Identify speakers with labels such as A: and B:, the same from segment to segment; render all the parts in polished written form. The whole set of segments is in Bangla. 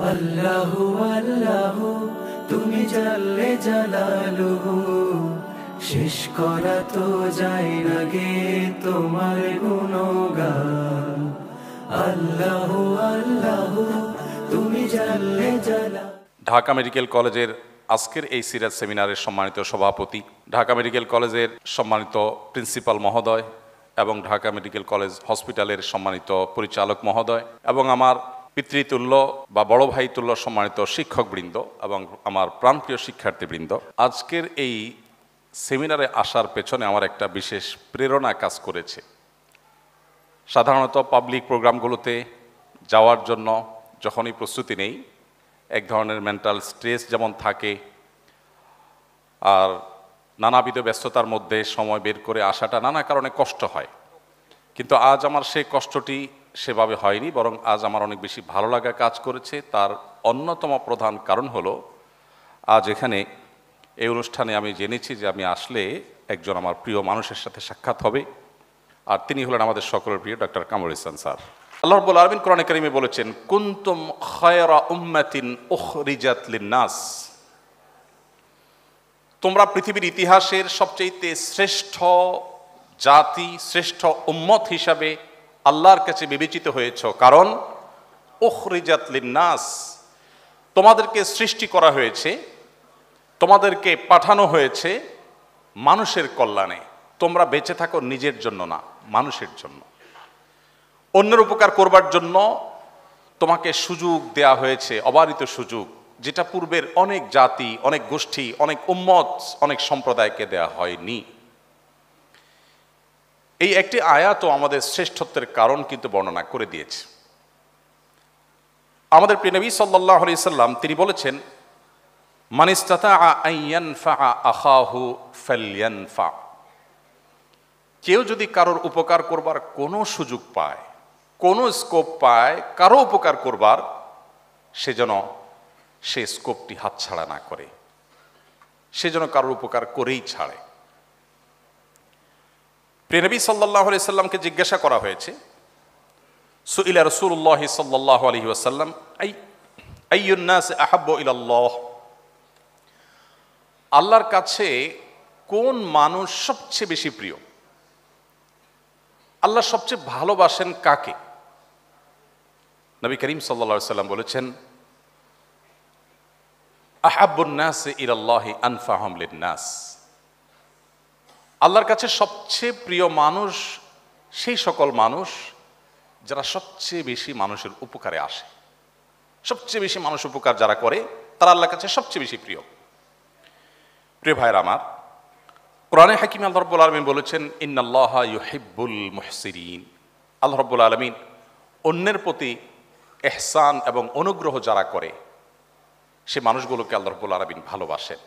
A: আল্লাহু আল্লাহু তুমি জাল্লে জালালুহু, শেষ করা তো যায় না গে তোমার গুণগান। আল্লাহু আল্লাহু তুমি জাল্লে জালালুহু।
B: ঢাকা মেডিকেল কলেজের আজকের এই সিরাজ সেমিনারের সম্মানিত সভাপতি, ঢাকা মেডিকেল কলেজের সম্মানিত প্রিন্সিপাল মহোদয় এবং ঢাকা মেডিকেল কলেজ হসপিটালের সম্মানিত পরিচালক মহোদয় এবং আমার পিতৃতুল্য বা বড় ভাই তুল্য সম্মানিত শিক্ষকবৃন্দ এবং আমার প্রাণপ্রিয় শিক্ষার্থীবৃন্দ, আজকের এই সেমিনারে আসার পেছনে আমার একটা বিশেষ প্রেরণা কাজ করেছে। সাধারণত পাবলিক প্রোগ্রামগুলোতে যাওয়ার জন্য যখনই প্রস্তুতি নেই, এক ধরনের মেন্টাল স্ট্রেস যেমন থাকে, আর নানাবিধ ব্যস্ততার মধ্যে সময় বের করে আসাটা নানা কারণে কষ্ট হয়। কিন্তু আজ আমার সেই কষ্টটি সেভাবে হয়নি, বরং আজ আমার অনেক বেশি ভালো লাগা কাজ করেছে। তার অন্যতম প্রধান কারণ হলো আজ এখানে এই অনুষ্ঠানে আমি জেনেছি যে আমি আসলে একজন আমার প্রিয় মানুষের সাথে সাক্ষাৎ হবে, আর তিনি হলেন আমাদের সকলের প্রিয় ডক্টর কামরুল ইহসান স্যার। আল্লাহ রাব্বুল আলামিন কোরআনে কারিমে বলেছেন, কুনতুম খায়রা উম্মাতিন উখরিজাত লিন-নাস, তোমরা পৃথিবীর ইতিহাসের সবচেয়ে শ্রেষ্ঠ জাতি, শ্রেষ্ঠ উম্মত হিসাবে আল্লাহর কাছে বিবেচিত হয়েছ। কারণ উখরিজাত লিন-নাস, তোমাদেরকে সৃষ্টি করা হয়েছে, তোমাদেরকে পাঠানো হয়েছে মানুষের কল্যাণে। তোমরা বেঁচে থাকো নিজের জন্য না, মানুষের জন্য, অন্যের উপকার করবার জন্য তোমাকে সুযোগ দেয়া হয়েছে, অবারিত সুযোগ, যেটা পূর্বের অনেক জাতি, অনেক গোষ্ঠী, অনেক উম্মত, অনেক সম্প্রদায়কে দেয়া হয়নি। এই একটি আয়াতও আমাদের শ্রেষ্ঠত্বের কারণ কিন্তু বর্ণনা করে দিয়েছে। আমাদের প্রিয় নবী সাল্লাল্লাহু আলাইহি সাল্লাম তিনি বলেছেন, মান ইসতাতাআ আন ইয়ানফা আখাহু ফালইয়ানফা, কেউ যদি কারোর উপকার করবার কোনো সুযোগ পায়, কোনো স্কোপ পায় কারো উপকার করবার, সে যেন সে স্কোপটি হাতছাড়া না করে, সে যেন কারোর উপকার করেই ছাড়ে। প্রিয় নবী সাল্লাল্লাহু আলাইহি সাল্লামকে জিজ্ঞাসা করা হয়েছে, সুইলা রাসূলুল্লাহ সাল্লাল্লাহু আলাইহি ওয়াসাল্লাম আইয়ুন নাস আহাব্বু ইলাল্লাহ, আল্লাহর কাছে কোন মানুষ সবচেয়ে বেশি প্রিয়, আল্লাহ সবচেয়ে ভালোবাসেন কাকে? নবী করিম সাল্লাল্লাহু আলাইহি সাল্লাম বলেছেন, আহাব্বুন নাস ইলাল্লাহি আনফাহুম লিন-নাস, আল্লাহর কাছে সবচেয়ে প্রিয় মানুষ সেই সকল মানুষ যারা সবচেয়ে বেশি মানুষের উপকারে আসে, সবচেয়ে বেশি মানুষ উপকার যারা করে তারা আল্লাহর কাছে সবচেয়ে বেশি প্রিয়। প্রিয় ভাইরা আমার, কোরআনে হাকিমে আল্লাহ রাব্বুল আলামিন বলেছেন, ইন্নাল্লাহা ইউহিব্বুল মুহসিনিন, আল্লাহ রাব্বুল আলামিন অন্যের প্রতি ইহসান এবং অনুগ্রহ যারা করে সে মানুষগুলোকে আল্লাহ রাব্বুল আলামিন ভালোবাসেন।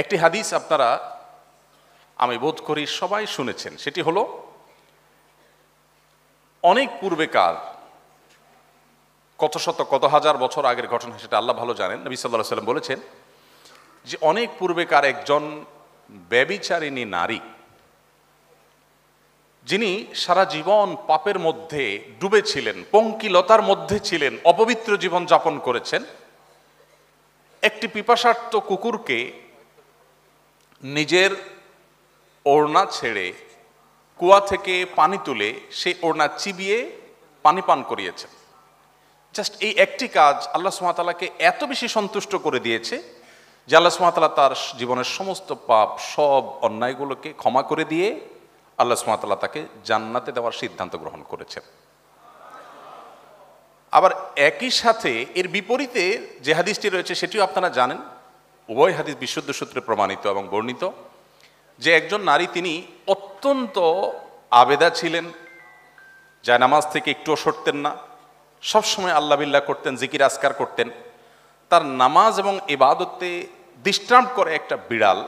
B: একটি হাদিস আপনারা আমি বোধ করি সবাই শুনেছেন, সেটি হলো অনেক পূর্বেকার, কত শত কত হাজার বছর আগের ঘটনা, সেটা আল্লাহ ভালো জানেন। নবী সাল্লাল্লাহু আলাইহি সাল্লাম বলেছেন যে অনেক পূর্বেকার একজন ব্যভিচারিণী নারী, যিনি সারা জীবন পাপের মধ্যে ডুবে ছিলেন, পঙ্কিলতার মধ্যে ছিলেন, অপবিত্র জীবন যাপন করেছেন, একটি পিপাসার্ত কুকুরকে নিজের ওড়না ছেড়ে কুয়া থেকে পানি তুলে সেই ওড়না চিবিয়ে পানি পান করিয়েছেন। জাস্ট এই একটি কাজ আল্লাহ সুবহানাহু ওয়া তাআলাকে এত বেশি সন্তুষ্ট করে দিয়েছে যে আল্লাহ সুবহানাহু ওয়া তাআলা তার জীবনের সমস্ত পাপ, সব অন্যায়গুলোকে ক্ষমা করে দিয়ে আল্লাহ সুবহানাহু ওয়া তাআলা তাকে জান্নাতে দেওয়ার সিদ্ধান্ত গ্রহণ করেছেন। আবার একই সাথে এর বিপরীতে যে হাদিসটি রয়েছে সেটিও আপনারা জানেন, উভয় হাদিস বিশুদ্ধ সূত্রে প্রমাণিত এবং বর্ণিত, যে একজন নারী তিনি অত্যন্ত আবেদা ছিলেন, জায়নামাজ থেকে একটুও সরতেন না, সবসময় আল্লাহ বিল্লাহ করতেন, জিকির আজকার করতেন। তার নামাজ এবং ইবাদতে ডিস্টার্ব করে একটা বিড়াল,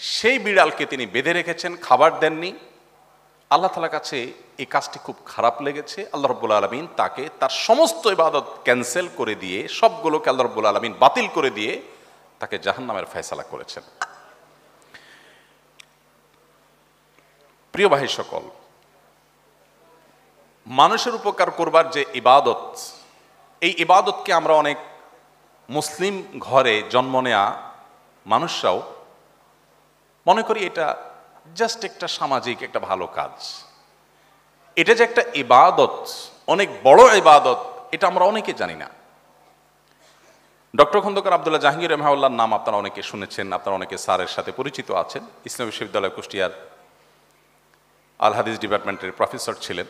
B: সেই বিড়ালকে তিনি বেঁধে রেখেছেন, খাবার দেননি। আল্লাহ তাআলার কাছে এই কাজটি খুব খারাপ লেগেছে। আল্লাহ রাব্বুল আলামিন তাকে তার সমস্ত ইবাদত ক্যান্সেল করে দিয়ে, সবগুলোকে আল্লাহ রাব্বুল আলামিন বাতিল করে দিয়ে তাকে জাহান্নামের ফয়সালা করেছেন। প্রিয় ভাই সকল, মানুষের উপকার করবার যে ইবাদত, এই ইবাদতকে আমরা অনেক মুসলিম ঘরে জন্ম নেয়া মানুষরাও মনে করি এটা জাস্ট একটা সামাজিক একটা ভালো কাজ। এটা যে একটা ইবাদত, অনেক বড় ইবাদত, এটা আমরা অনেকে জানি না। ডক্টর খন্দকার আব্দুল্লাহ জাহাঙ্গীর রহমাউল্লাহর নাম আপনারা অনেকে শুনেছেন, আপনারা অনেকে স্যারের সাথে পরিচিত আছেন। ইসলামী বিশ্ববিদ্যালয় কুষ্টিয়ার আল হাদিস ডিপার্টমেন্টের প্রফেসর ছিলেন।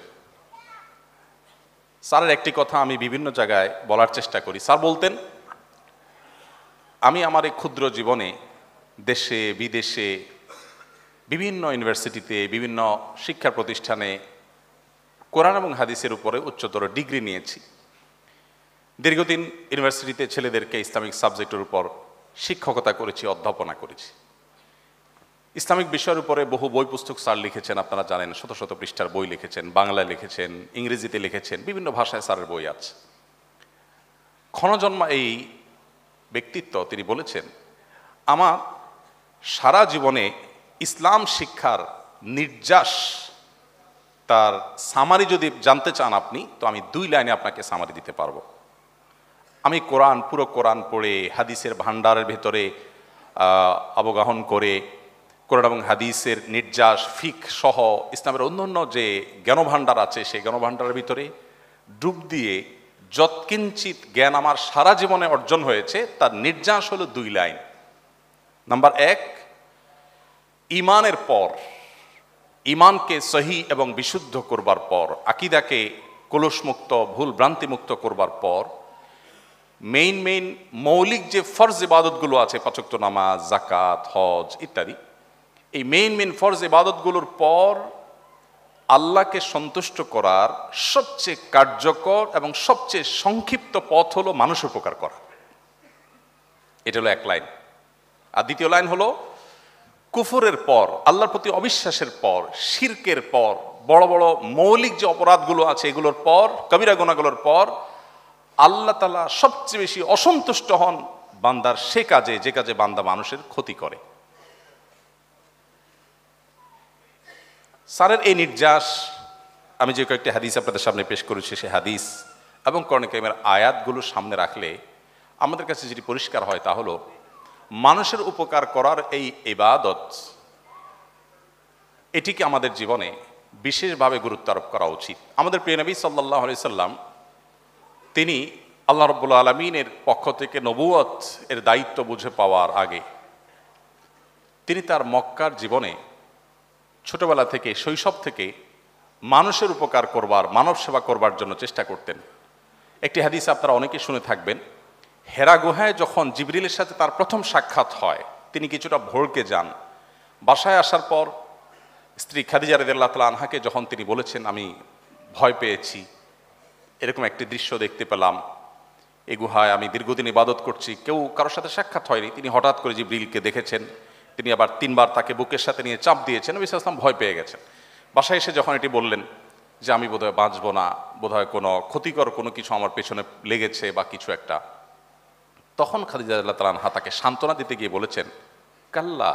B: স্যারের একটি কথা আমি বিভিন্ন জায়গায় বলার চেষ্টা করি। স্যার বলতেন, আমি আমার এই ক্ষুদ্র জীবনে দেশে বিদেশে বিভিন্ন ইউনিভার্সিটিতে বিভিন্ন শিক্ষা প্রতিষ্ঠানে কোরআন এবং হাদিসের উপরে উচ্চতর ডিগ্রি নিয়েছি। দীর্ঘদিন ইউনিভার্সিটিতে ছেলেদেরকে ইসলামিক সাবজেক্টের উপর শিক্ষকতা করেছি, অধ্যাপনা করেছি। ইসলামিক বিষয়ের উপরে বহু বই পুস্তক স্যার লিখেছেন, আপনারা জানেন, শত শত পৃষ্ঠার বই লিখেছেন, বাংলায় লিখেছেন, ইংরেজিতে লিখেছেন, বিভিন্ন ভাষায় স্যারের বই আছে। ক্ষণজন্মা এই ব্যক্তিত্ব, তিনি বলেছেন, আমার সারা জীবনে ইসলাম শিক্ষার নির্যাস, তার সামারি যদি জানতে চান আপনি, তো আমি 2 লাইনে আপনাকে সামারি দিতে পারবো। আমি কোরআন, পুরো কোরআন পড়ে হাদিসের ভান্ডারের ভেতরে অবগাহন করে কোরআন এবং হাদিসের নির্যাস, ফিক সহ ইসলামের অন্যান্য যে জ্ঞানভাণ্ডার আছে সেই জ্ঞানভাণ্ডারের ভিতরে ডুব দিয়ে যৎকিঞ্চিত জ্ঞান আমার সারা জীবনে অর্জন হয়েছে, তার নির্যাস হলো 2 লাইন। নাম্বার 1, ইমানের পর, ইমানকে সহি এবং বিশুদ্ধ করবার পর, আকীদাকে কলুষমুক্ত, ভুল ভ্রান্তিমুক্ত করবার পর, মেইন মৌলিক যে ফরজ ইবাদতগুলো আছে, 5 ওয়াক্ত নামাজ, যাকাত, হজ ইত্যাদি, এই মেইন ফরজ ইবাদতগুলোর পর আল্লাহকে সন্তুষ্ট করার সবচেয়ে কার্যকর এবং সবচেয়ে সংক্ষিপ্ত পথ হলো মানুষ উপকার করা। এটা হলো 1 লাইন। আর দ্বিতীয় লাইন হলো, কুফরের পর, আল্লাহর প্রতি অবিশ্বাসের পর, শিরকের পর, বড় বড় মৌলিক যে অপরাধগুলো আছে এগুলোর পর, কবিরা গুনাহগুলোর পর আল্লাহ তাআলা সবচেয়ে বেশি অসন্তুষ্ট হন বান্দার সে কাজে, যে কাজে বান্দা মানুষের ক্ষতি করে। স্যারের এই নির্যাস, আমি যে কয়েকটি হাদিস আপনাদের সামনে পেশ করেছি, সে হাদিস এবং কোরআন কারীমের আয়াতগুলো সামনে রাখলে আমাদের কাছে যেটি পরিষ্কার হয় তা হলো, মানুষের উপকার করার এই ইবাদত, এটিকে আমাদের জীবনে বিশেষভাবে গুরুত্ব আরোপ করা উচিত। আমাদের প্রিয় নবী সাল্লাল্লাহু আলাইহি সাল্লাম, তিনি আল্লাহ রাব্বুল আলামিনের পক্ষ থেকে নবুয়ত এর দায়িত্ব বুঝে পাওয়ার আগে তিনি তার মক্কার জীবনে ছোটবেলা থেকে, শৈশব থেকে মানুষের উপকার করবার, মানব সেবা করবার জন্য চেষ্টা করতেন। একটি হাদিস আপনারা অনেকে শুনে থাকবেন, হেরা গুহায় যখন জিবরিলের সাথে তার প্রথম সাক্ষাৎ হয়, তিনি কিছুটা ভড়কে যান। বাসায় আসার পর স্ত্রী খাদিজা রাদিয়াল্লাহু তাআলা আনহাকে যখন তিনি বলেছেন, আমি ভয় পেয়েছি, এরকম একটি দৃশ্য দেখতে পেলাম, এই গুহায় আমি দীর্ঘদিন ইবাদত করছি, কেউ কারোর সাথে সাক্ষাৎ হয়নি, তিনি হঠাৎ করে জিবরিলকে দেখেছেন, তিনি আবার 3 বার তাকে বুকের সাথে নিয়ে চাপ দিয়েছেন, নবী সাল্লাল্লাহু আলাইহি ওয়াসাল্লাম ভয় পেয়ে গেছেন। বাসায় এসে যখন এটি বললেন যে আমি বোধহয় বাঁচবো না, বোধহয় কোনো ক্ষতিকর কোনো কিছু আমার পেছনে লেগেছে বা কিছু একটা, তখন খাদিজা রাদিয়াল্লাহু তাআলা আনহা তাকে সান্ত্বনা দিতে গিয়ে বলেছেন, কাল্লা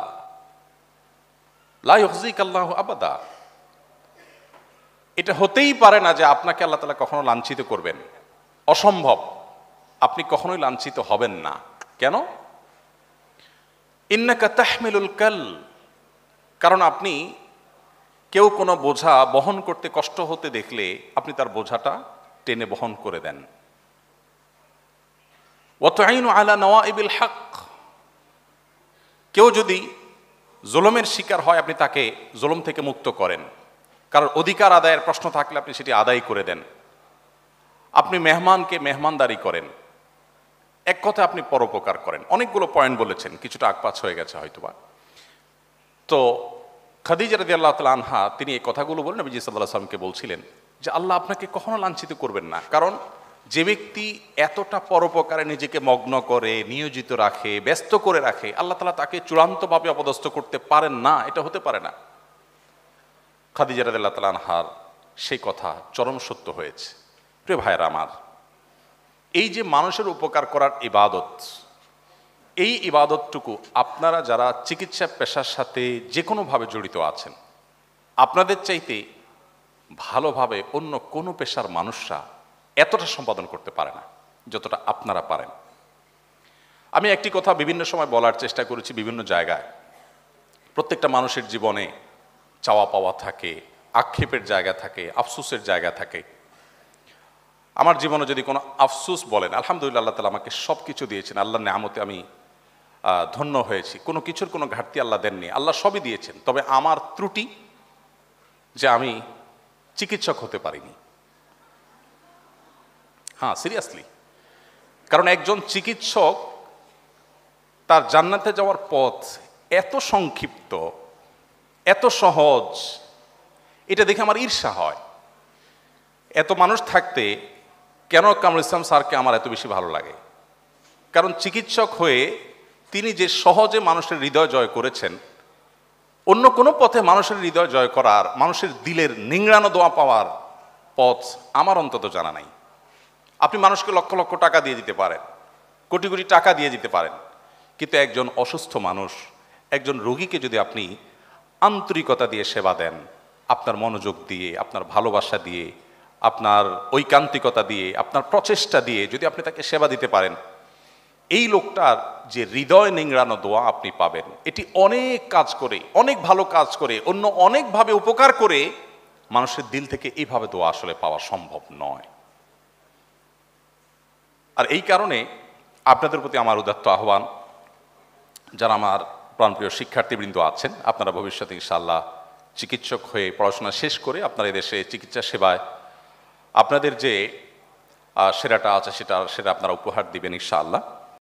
B: লা ইউখজিকাল্লাহু আবাদা, এটা হতেই পারে না যে আপনাকে আল্লাহ তাআলা কখনো লাঞ্ছিত করবেন, অসম্ভব, আপনি কখনোই লাঞ্ছিত হবেন না। কেন? ইন্নাকা তাহমিলুল কাল, কারণ আপনি কেউ কোনো বোঝা বহন করতে কষ্ট হতে দেখলে আপনি তার বোঝাটা টেনে বহন করে দেন। ওয়া তুঈনু আলা নওয়াইবিল হক, কেউ যদি জুলুমের শিকার হয় আপনি তাকে জুলুম থেকে মুক্ত করেন, কারণ অধিকার আদায়ের প্রশ্ন থাকলে আপনি সেটি আদায় করে দেন। আপনি মেহমানকে মেহমানদারি করেন, এক কথা আপনি পরোপকার করেন। অনেকগুলো পয়েন্ট বলেছেন, কিছুটা আগপাছ হয়ে গেছে হয়তোবা। তো খাদিজা রাদিয়াল্লাহু তাআলা আনহা তিনি এই কথাগুলো বলেন নবী সাল্লাল্লাহু আলাইহি ওয়াসাল্লামকে বলছিলেন যে আল্লাহ আপনাকে কখনো লাঞ্ছিত করবেন না, কারণ যে ব্যক্তি এতটা পরোপকারে নিজেকে মগ্ন করে, নিয়োজিত রাখে, ব্যস্ত করে রাখে, আল্লাহ তাআলা তাকে চূড়ান্তভাবে অপদস্থ করতে পারেন না, এটা হতে পারে না। খাদিজা রাদিয়াল্লাহু তাআলা আনহার সেই কথা চরম সত্য হয়েছে। প্রিয় ভাইয়েরা আমার, এই যে মানুষের উপকার করার ইবাদত, এই ইবাদতটুকু আপনারা যারা চিকিৎসা পেশার সাথে যে কোনোভাবে জড়িত আছেন, আপনাদের চাইতে ভালোভাবে অন্য কোনো পেশার মানুষরা এতটা সম্পাদন করতে পারে না। যতটা আপনারা পারেন। আমি একটি কথা বিভিন্ন সময় বলার চেষ্টা করেছি বিভিন্ন জায়গায়, প্রত্যেকটা মানুষের জীবনে চাওয়া পাওয়া থাকে, আক্ষেপের জায়গা থাকে, আফসোসের জায়গা থাকে। আমার জীবনে যদি কোনো আফসোস বলেন, আলহামদুলিল্লাহ আল্লাহ তাআলা আমাকে সব কিছু দিয়েছেন, আল্লাহর নেয়ামতে আমি ধন্য হয়েছি, কোনো কিছুর কোনো ঘাটতি আল্লাহ দেননি, আল্লাহ সবই দিয়েছেন। তবে আমার ত্রুটি যে আমি চিকিৎসক হতে পারিনি। হ্যাঁ, সিরিয়াসলি। কারণ একজন চিকিৎসক তার জান্নাতে যাওয়ার পথ এত সংক্ষিপ্ত, এত সহজ, এটা দেখে আমার ঈর্ষা হয়। এত মানুষ থাকতে কেন কামরুল ইসলাম স্যারকে আমার এত বেশি ভালো লাগে? কারণ চিকিৎসক হয়ে তিনি যে সহজে মানুষের হৃদয় জয় করেছেন, অন্য কোনো পথে মানুষের হৃদয় জয় করার, মানুষের দিলের নিংড়ানো দোয়া পাওয়ার পথ আমার অন্তত জানা নাই। আপনি মানুষকে লক্ষ লক্ষ টাকা দিয়ে দিতে পারেন, কোটি কোটি টাকা দিয়ে দিতে পারেন, কিন্তু একজন অসুস্থ মানুষ, একজন রোগীকে যদি আপনি আন্তরিকতা দিয়ে সেবা দেন, আপনার মনোযোগ দিয়ে, আপনার ভালোবাসা দিয়ে, আপনার ঐকান্তিকতা দিয়ে, আপনার প্রচেষ্টা দিয়ে যদি আপনি তাকে সেবা দিতে পারেন, এই লোকটার যে হৃদয় নিংড়ানো দোয়া আপনি পাবেন, এটি অনেক কাজ করে, অনেক ভালো কাজ করে, অন্য অনেকভাবে উপকার করে মানুষের দিল থেকে এইভাবে দোয়া আসলে পাওয়া সম্ভব নয়। আর এই কারণে আপনাদের প্রতি আমার উদাত্ত আহ্বান, যারা আমার প্রাণপ্রিয় শিক্ষার্থীবৃন্দ আছেন, আপনারা ভবিষ্যতে ইনশাআল্লাহ চিকিৎসক হয়ে পড়াশোনা শেষ করে আপনারা এদেশে চিকিৎসা সেবায় আপনাদের যে সেরাটা আছে সেটা আপনারা উপহার দিবেন ইনশাআল্লাহ।